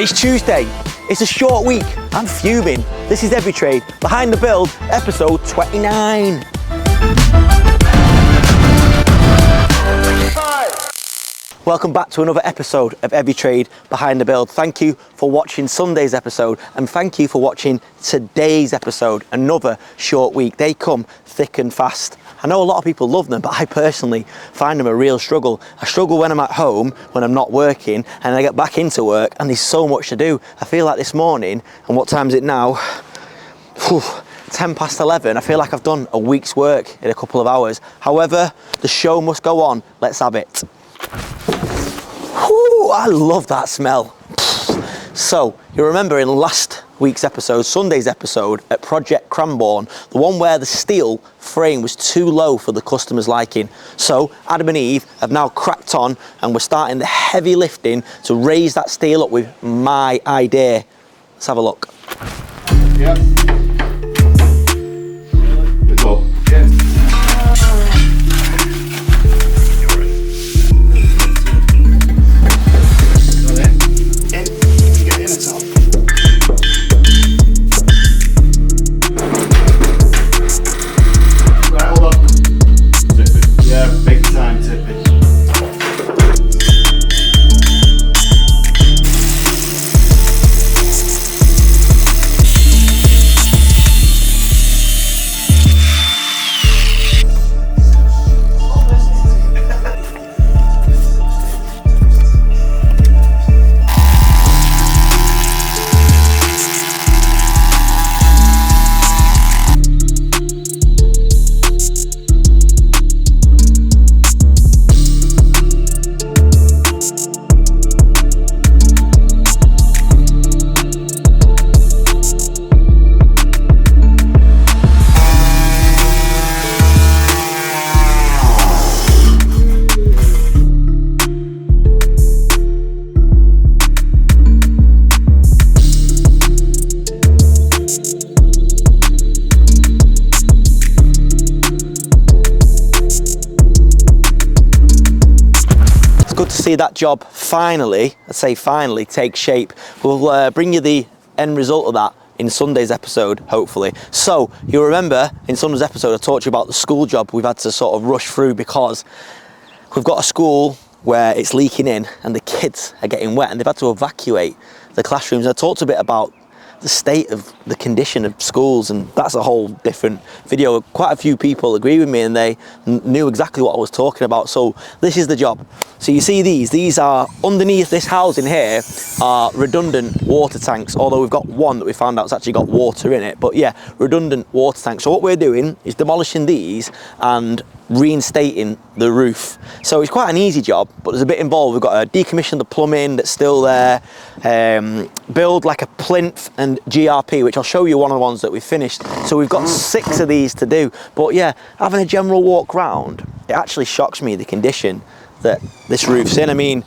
It's Tuesday. It's a short week. I'm fuming. This is 𝗕𝗕𝗓 Behind the Build, episode 29. Welcome back to another episode of 𝗕𝗕𝗓 Behind the Build. Thank you for watching Sunday's episode and thank you for watching today's episode. Another short week. They come thick and fast. I know a lot of people love them, but I personally find them a real struggle. I struggle when I'm at home, when I'm not working, and I get back into work and there's so much to do. I feel like this morning, and what time is it now? 10 past 11. I feel like I've done a week's work in a couple of hours. However, the show must go on. Let's have it. Whew, I love that smell. So, you remember in last week's episode, Sunday's episode at Project Cranbourne, the one where the steel frame was too low for the customer's liking. So, Adam and Eve have now cracked on and we're starting the heavy lifting to raise that steel up with my idea. Let's have a look. Yeah. Good job. Yeah. See that job finally, I say finally, take shape. We'll bring you the end result of that in Sunday's episode, hopefully. So, you remember in Sunday's episode I talked to you about the school job we've had to sort of rush through because we've got a school where it's leaking in and the kids are getting wet and they've had to evacuate the classrooms. I talked a bit about the state of the condition of schools, and that's a whole different video. Quite a few people agree with me and they knew exactly what I was talking about. So this is the job. So you see these are underneath this housing here are redundant water tanks, although we've got one that we found out has actually got water in it. But yeah, redundant water tanks. So what we're doing is demolishing these and reinstating the roof. So it's quite an easy job, but there's a bit involved. We've got to decommission the plumbing that's still there, build like a plinth and GRP, which I'll show you one of the ones that we finished. So we've got 6 of these to do. But yeah, having a general walk round, it actually shocks me the condition that this roof's in. I mean,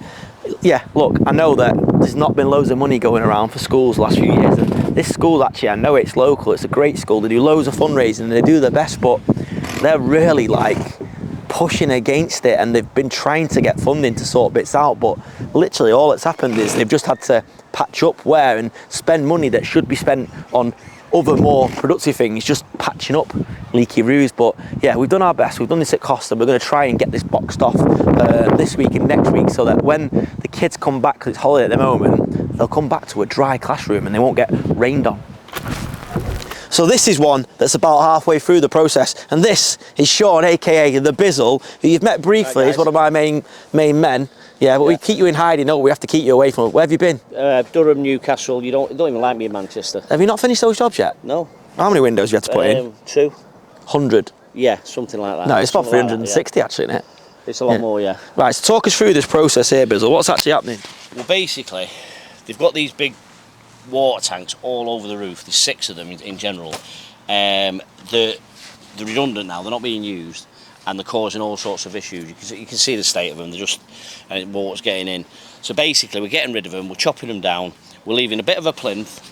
yeah, look, I know that there's not been loads of money going around for schools the last few years. And this school, actually, I know it's local, it's a great school. They do loads of fundraising and they do their best, but they're really like pushing against it and they've been trying to get funding to sort bits out, but literally all that's happened is they've just had to patch up wear and spend money that should be spent on other more productive things, just patching up leaky roofs. But yeah, we've done our best, we've done this at cost, and we're going to try and get this boxed off this week and next week so that when the kids come back, because it's holiday at the moment, they'll come back to a dry classroom and they won't get rained on. So this is one that's about halfway through the process, and this is Sean, aka the Bizzle, who you've met briefly. He's one of my main men. Yeah, but we keep you in hiding. No, we have to keep you away from it. Where have you been? Durham, Newcastle. You don't even like me in Manchester. Have you not finished those jobs yet? No. How many windows do you have to put in? 2. 100. Yeah, something like that. No, it's about 360 like that, yeah. actually, isn't it? It's a lot more, yeah. Right, so talk us through this process here, Bizzle. What's actually happening? Well, basically, they've got these big water tanks all over the roof. There's 6 of them in general. They're redundant now. They're not being used, and they're causing all sorts of issues. You can see the state of them. They're just, and water's getting in. So basically, we're getting rid of them. We're chopping them down. We're leaving a bit of a plinth.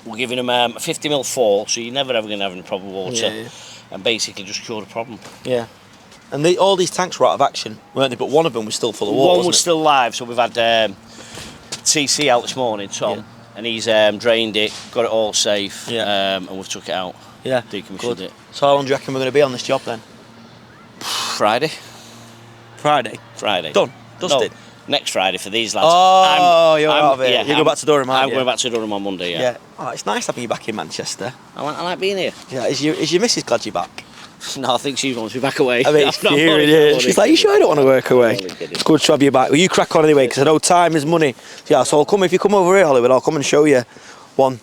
We're giving them a 50mm fall, so you're never ever going to have any problem with water. Yeah. And basically just cure the problem. Yeah. And all these tanks were out of action, weren't they? But one of them was still full of water. One was still live, so we've had TC out this morning, Tom, and he's drained it, got it all safe, and we've took it out. Yeah, decommissioned it. So how long do you reckon we're going to be on this job then? Friday. Friday? Done? Dusted? No, next Friday for these lads. You're out of it. Yeah, you go back to Durham, aren't I'm you? going back to Durham on Monday, yeah. Oh, it's nice having you back in Manchester. I like being here. Yeah, is your missus glad you're back? No, I think she wants me back away. I mean, she's like, you sure I don't want to work away? It's good to have you back. Well, you crack on anyway, because I know time is money. Yeah, so if you come over here, Hollywood, I'll come and show you one.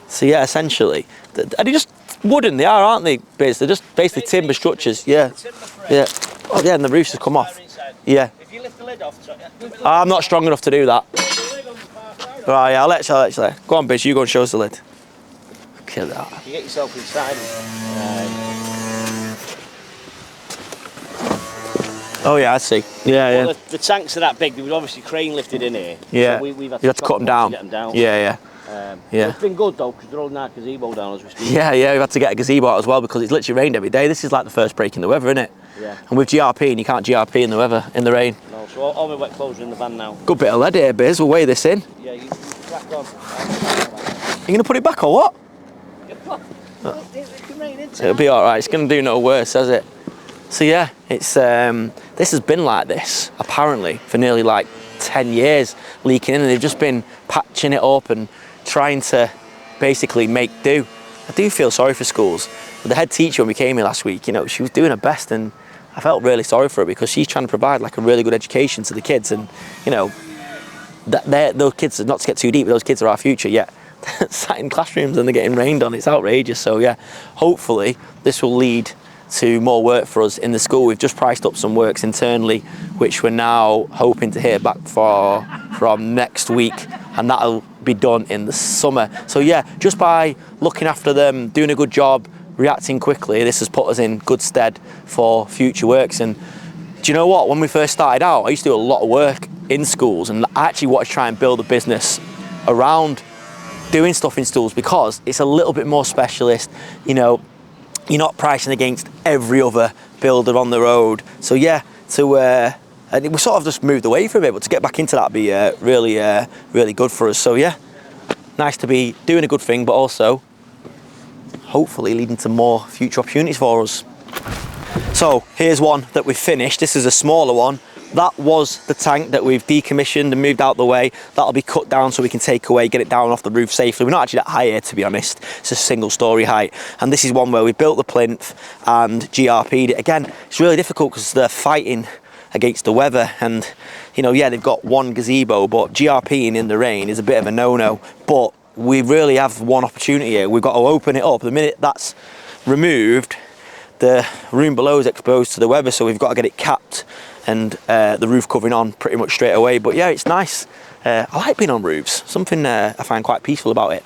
So yeah, essentially, are they just wooden? They aren't they? They're just basically timber structures. Yeah, yeah. Oh yeah, and the roofs have come off. Yeah. If you lift the lid off, I'm not strong enough to do that. Right, yeah, I'll let you. Go on, Biz, you go and show us the lid. Kill that. You get yourself inside. Oh yeah, I see. Yeah, well, the tanks are that big. They were obviously crane lifted in here. Yeah. So we've had to cut them down. To get them down. Yeah. It's been good though, because they're holding our gazebo down as we speak. Yeah, we've had to get a gazebo out as well because it's literally rained every day. This is like the first break in the weather, isn't it? Yeah. And with GRP, and you can't GRP in the weather, in the rain. No, so all my wet clothes are in the van now. Good bit of lead here, Biz. We'll weigh this in. Yeah, you crack on. You going to put it back or what? It can rain into It'll be alright. It's going to do no worse, has it? So yeah, it's this has been like this, apparently, for nearly like 10 years, leaking in, and they've just been patching it up and trying to basically make do. I do feel sorry for schools. The head teacher, when we came here last week, she was doing her best, and I felt really sorry for her because she's trying to provide like a really good education to the kids, and those kids, not to get too deep, but those kids are our future, yet sat in classrooms and they're getting rained on. It's outrageous. So yeah, hopefully this will lead to more work for us in the school. We've just priced up some works internally, which we're now hoping to hear back from next week, and that'll be done in the summer. So yeah, just by looking after them, doing a good job, reacting quickly, this has put us in good stead for future works. And do you know what? When we first started out, I used to do a lot of work in schools, and I actually wanted to try and build a business around doing stuff in schools because it's a little bit more specialist. You're not pricing against every other builder on the road. So yeah, and we sort of just moved away from it, but to get back into that would be really good for us. So yeah, nice to be doing a good thing, but also hopefully leading to more future opportunities for us. So here's one that we've finished. This is a smaller one. That was the tank that we've decommissioned and moved out the way. That'll be cut down so we can take away, get it down off the roof safely. We're not actually that high here, to be honest. It's a single story height. And this is one where we built the plinth and GRP'd it. Again, it's really difficult because they're fighting against the weather. And, they've got one gazebo, but GRPing in the rain is a bit of a no-no. But we really have one opportunity here. We've got to open it up. The minute that's removed, the room below is exposed to the weather, so we've got to get it capped and the roof covering on pretty much straight away. But yeah, it's nice. I like being on roofs. Something I find quite peaceful about it.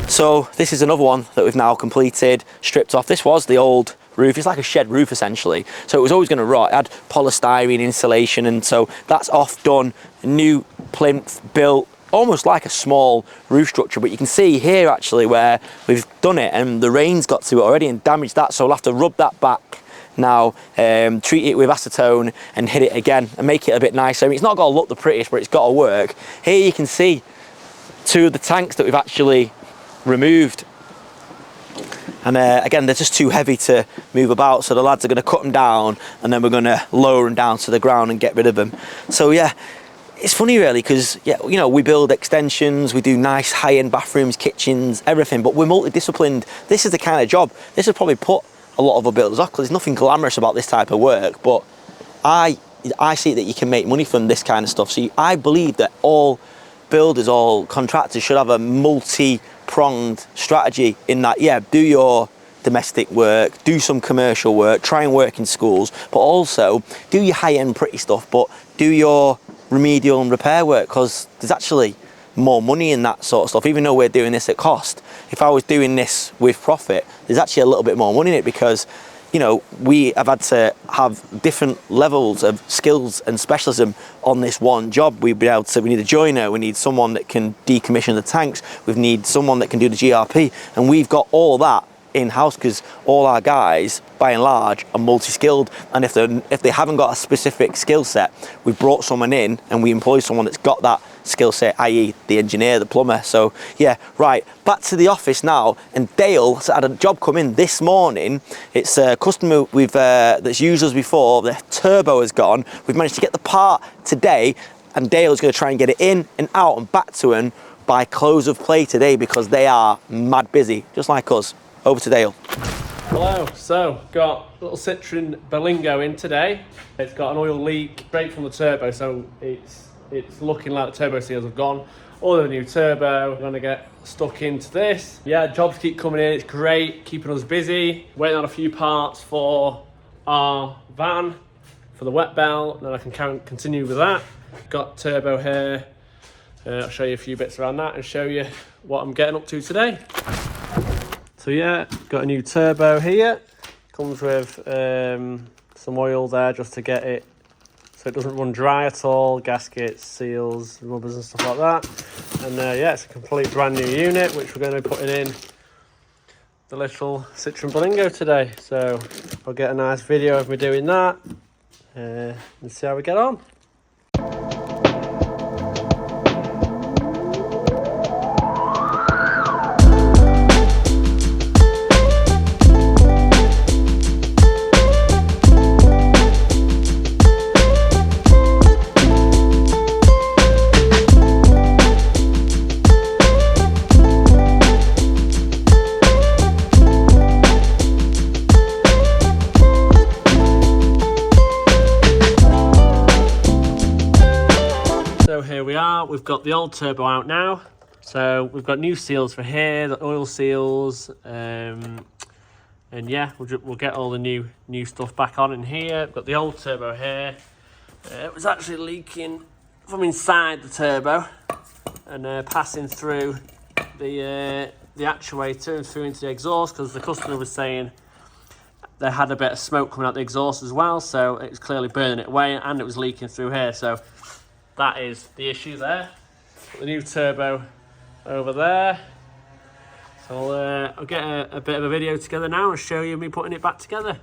So this is another one that we've now completed, stripped off. This was the old roof. It's like a shed roof essentially. So it was always going to rot. It had polystyrene insulation, and so that's off, done. A new plinth built, almost like a small roof structure, but you can see here actually where we've done it and the rain's got to it already and damaged that, so we'll have to rub that back now, treat it with acetone and hit it again and make it a bit nicer. I mean, it's not got to look the prettiest, but it's got to work. Here you can see two of the tanks that we've actually removed, and again, they're just too heavy to move about, so the lads are going to cut them down and then we're going to lower them down to the ground and get rid of them. So yeah, it's funny really, because we build extensions, we do nice high-end bathrooms, kitchens, everything, but we're multidisciplined. This is the kind of job, this would probably put a lot of our builders off, because there's nothing glamorous about this type of work, but I see that you can make money from this kind of stuff. So I believe that all builders, all contractors should have a multi-pronged strategy in that, yeah, do your domestic work, do some commercial work, try and work in schools, but also do your high-end pretty stuff, but do your remedial and repair work, because there's actually more money in that sort of stuff. Even though we're doing this at cost, if I was doing this with profit, there's actually a little bit more money in it, because we have had to have different levels of skills and specialism on this one job. We need a joiner, we need someone that can decommission the tanks, we need someone that can do the GRP, and we've got all that in-house because all our guys, by and large, are multi-skilled, and if they haven't got a specific skill set, we've brought someone in and we employ someone that's got that skill set, i.e. the engineer, the plumber. So yeah, right, back to the office now, and Dale had a job come in this morning. It's a customer that's used us before. The turbo has gone. We've managed to get the part today, and Dale is going to try and get it in and out and back to him by close of play today because they are mad busy, just like us. Over to Dale. Hello, so got a little Citroen Berlingo in today. It's got an oil leak straight from the turbo, so it's looking like the turbo seals have gone. Ordered a new turbo, I'm gonna get stuck into this. Yeah, jobs keep coming in, it's great, keeping us busy. Waiting on a few parts for our van, for the wet belt, then I can continue with that. Got turbo here. I'll show you a few bits around that and show you what I'm getting up to today. So yeah, got a new turbo here. Comes with some oil there just to get it so it doesn't run dry at all. Gaskets, seals, rubbers and stuff like that. And yeah, it's a complete brand new unit which we're going to be putting in the little Citroen Berlingo today. So I'll get a nice video of me doing that and see how we get on. Here we are, we've got the old turbo out now, so we've got new seals for here, the oil seals, and yeah, we'll get all the new stuff back on in here. We've got the old turbo here. It was actually leaking from inside the turbo and passing through the actuator and through into the exhaust, because the customer was saying they had a bit of smoke coming out the exhaust as well, so it was clearly burning it away and it was leaking through here. So that is the issue there. Got the new turbo over there. So I'll get a bit of a video together now and show you me putting it back together.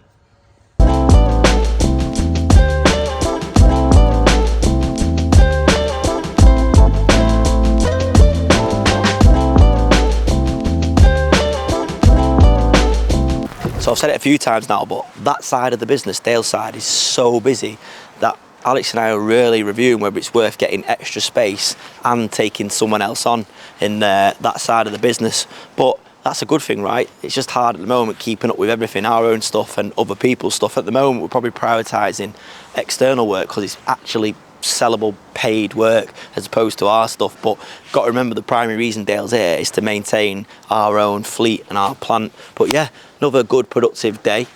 So I've said it a few times now, but that side of the business, Dale's side, is so busy that Alex and I are really reviewing whether it's worth getting extra space and taking someone else on in that side of the business. But that's a good thing, right? It's just hard at the moment keeping up with everything, our own stuff and other people's stuff. At the moment, we're probably prioritising external work because it's actually sellable, paid work as opposed to our stuff. But got to remember, the primary reason Dale's here is to maintain our own fleet and our plant. But yeah, another good productive day.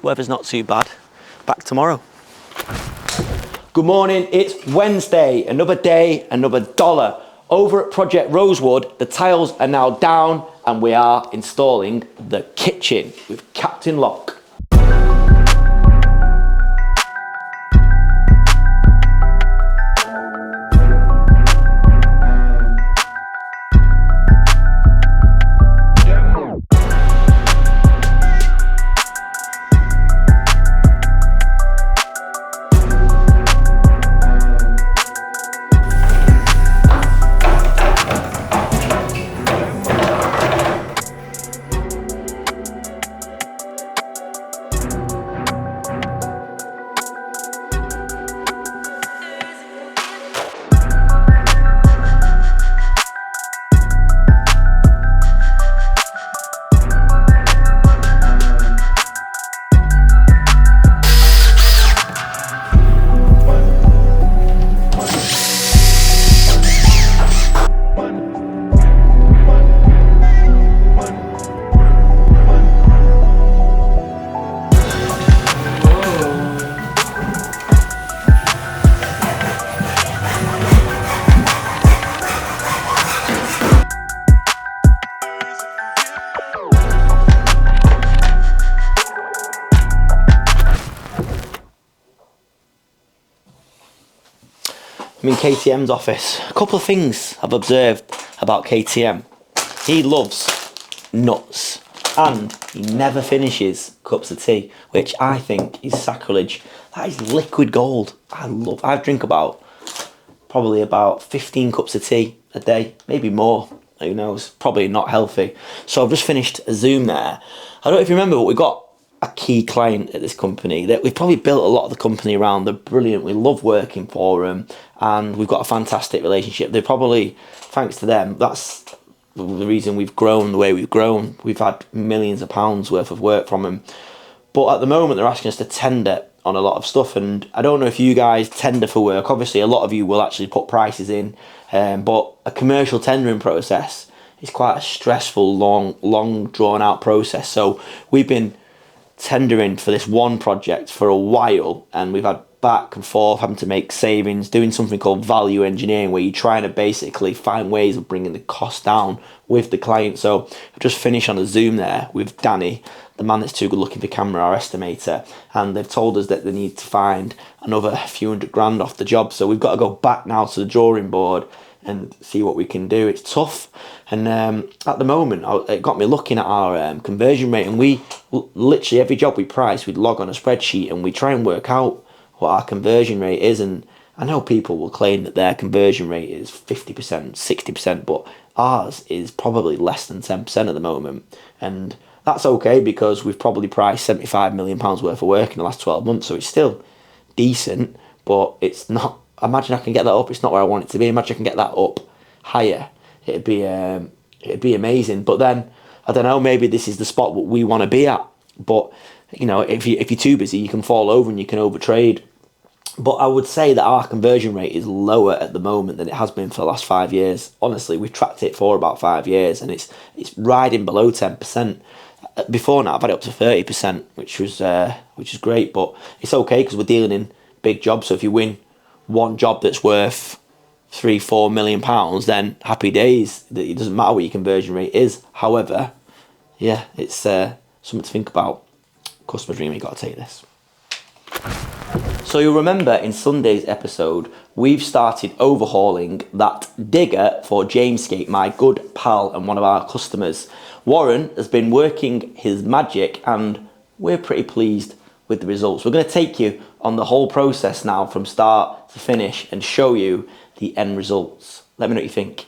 Weather's not too bad. Back tomorrow. Good morning, it's Wednesday, another day, another dollar. Over at Project Rosewood, the tiles are now down and we are installing the kitchen with Captain Lock. I'm in KTM's office. A couple of things I've observed about KTM. He loves nuts. And he never finishes cups of tea, which I think is sacrilege. That is liquid gold. I drink probably about 15 cups of tea a day, maybe more. Who knows? Probably not healthy. So I've just finished a Zoom there. I don't know if you remember, but we got a key client at this company that we've probably built a lot of the company around. They're brilliant. We love working for them, and we've got a fantastic relationship. They're probably, thanks to them, that's the reason we've grown the way we've grown. We've had millions of pounds worth of work from them. But at the moment, they're asking us to tender on a lot of stuff, and I don't know if you guys tender for work. Obviously, a lot of you will actually put prices in, but a commercial tendering process is quite a stressful, long drawn out process. So we've been tendering for this one project for a while, and we've had back and forth, having to make savings, doing something called value engineering, where you're trying to basically find ways of bringing the cost down with the client. So I've just finished on a Zoom there with Danny, the man that's too good looking for camera, our estimator, and they've told us that they need to find another few $100,000 off the job. So we've got to go back now to the drawing board and see what we can do. It's tough, and at the moment it got me looking at our conversion rate, and we literally every job we price, we'd log on a spreadsheet and we try and work out what our conversion rate is. And I know people will claim that their conversion rate is 50%, 60%, but ours is probably less than 10% at the moment, and that's okay because we've probably priced £75 million worth of work in the last 12 months, so it's still decent, but it's not. Imagine I can get that up. It's not where I want it to be. Imagine I can get that up higher. It'd be amazing. But then I don't know. Maybe this is the spot what we want to be at. But you know, if you're too busy, you can fall over and you can overtrade. But I would say that our conversion rate is lower at the moment than it has been for the last 5 years. Honestly, we've tracked it for about 5 years, and it's riding below 10%. Before now, I've had it up to 30%, which is great. But it's okay because we're dealing in big jobs. So if you win one job that's worth £3-4 million, then happy days. It doesn't matter what your conversion rate is. However, yeah, it's something to think about. Customer dream, you got to take this. So you'll remember in Sunday's episode, we've started overhauling that digger for 𝗕𝗓𝗟𝗓, my good pal and one of our customers. Warren has been working his magic, and we're pretty pleased with the results. We're going to take you on the whole process now from start to finish and show you the end results. Let me know what you think.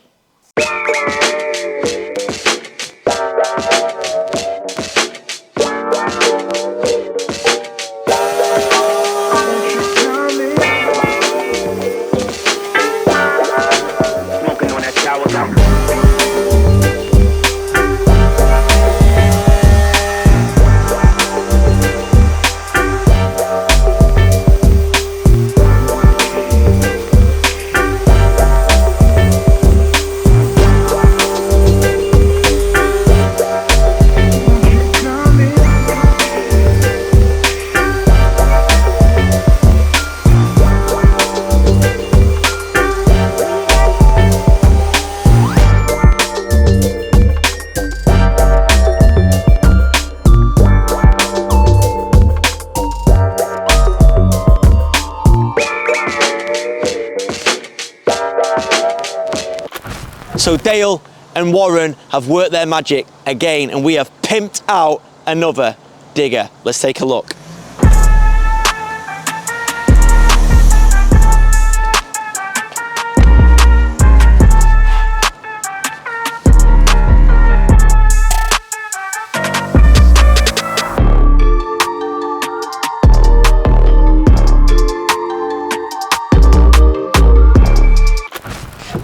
So Dale and Warren have worked their magic again, and we have pimped out another digger. Let's take a look.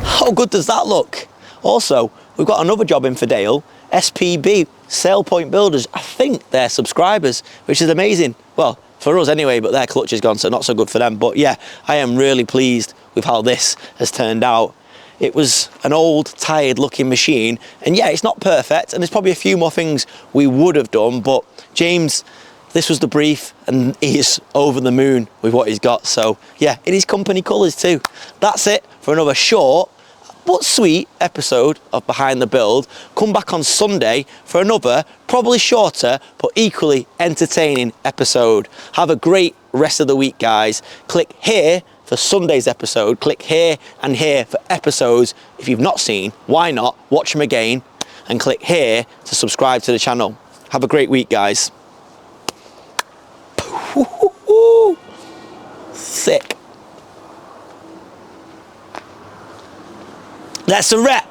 How good does that look? Also, we've got another job in for Dale, SPB, Sale Point Builders. I think they're subscribers, which is amazing. Well, for us anyway, but their clutch is gone, so not so good for them. But yeah, I am really pleased with how this has turned out. It was an old, tired looking machine, and yeah, it's not perfect, and there's probably a few more things we would have done, but James, this was the brief, and he is over the moon with what he's got. So yeah, in his company colours too. That's it for another short but sweet episode of Behind the Build. Come back on Sunday for another, probably shorter, but equally entertaining episode. Have a great rest of the week, guys. Click here for Sunday's episode. Click here and here for episodes. If you've not seen, why not? Watch them again. And click here to subscribe to the channel. Have a great week, guys. Sick. That's a wrap.